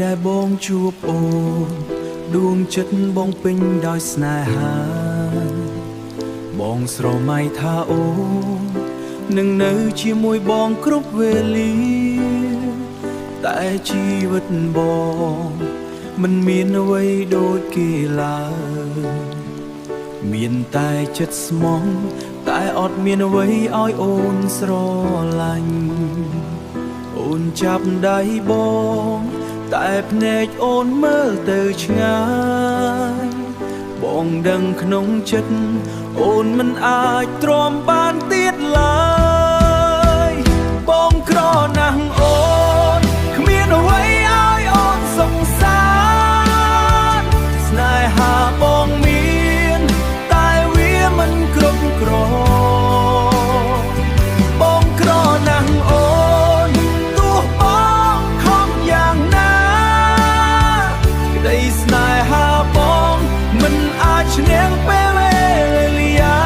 ដែលបងជួបអូនដួងចិត្តបងពេញដោយស្នេហាបងស្រមៃថាអូននឹងនៅជាមួយបងគ្រប់វេលាតែជីវិតបងមិនមានអ្វីដូចគេឡើយមានតែចិត្តស្មោះតែអត់មានអ្វីឲ្យអូនស្រឡាញ់អូនចាប់ដៃបងតែភ្នែកអូនមើលទៅឆ្ងាយបងដឹងក្នុងចិត្តអូនមិនអាចទ្រាំបានទៀតឡើយបងក្រណាស់អូនគ្មានអ្វីឲ្យអូនសង្សារស្នេហាបងមានតែវាមិនគ្រប់គ្រាន់បងក្រណាស់អូនទោះបងខំយ៉ាងណាក្តីស្នេហាបងមិនអាចឈ្នះពេលវេលា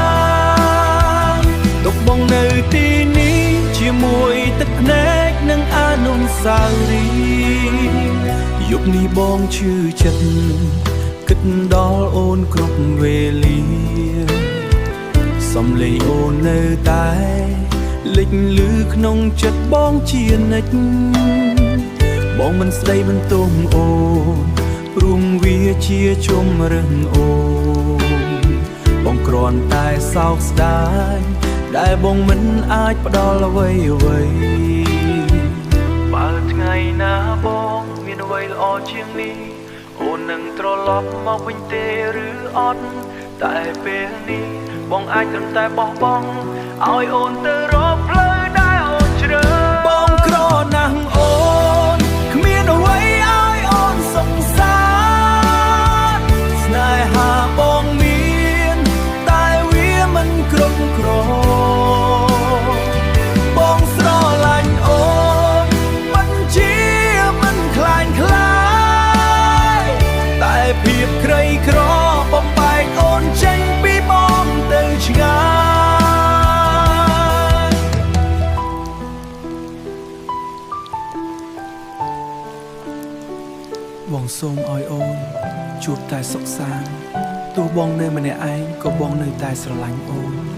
ទុកបងនៅទីនេះជាមួយទឹកភ្នែកនិងអនុស្សាវរីយ៍យប់នេះបងឈឺចិត្តគិតដល់អូនគ្រប់វេលាសំឡេងអូននៅតែលេចលឺក្នុងចិត្តបងជានិច្ចបងមិនស្ដីបន្ទោសអូនព្រមវាជាជំរឹងអូនបងគ្រាន់តែសោកស្ដាយដែលបងមិនអាចផ្ដល់អ្វីបើថ្ងៃណាបងមានអ្វីល្អជាងនេះអូននឹងត្រឡប់មកវិញទេឬអត់តែពេលនេះបងអាចត្រឹមតែបោះបង់ឲ្យអូនទៅរកផ្លូវដែលអូនជ្រើបងក្រណាស់អូនគ្មានអ្វីឲ្យអូនសង្សារស្នេហាបងមានតែវាមិនគ្រប់គ្រាន់បងស្រឡាញ់អូនមិនជាមិនខ្លាញ់ខ្លាយតែភាពក្រីក្របំបែកអូនចេញពីបងទៅឆ្ងាយបងសូមឲ្យអូនជួបតែសុខសាន្តទោះបងនៅម្នាក់ឯងក៏បងនៅតែស្រឡាញ់អូន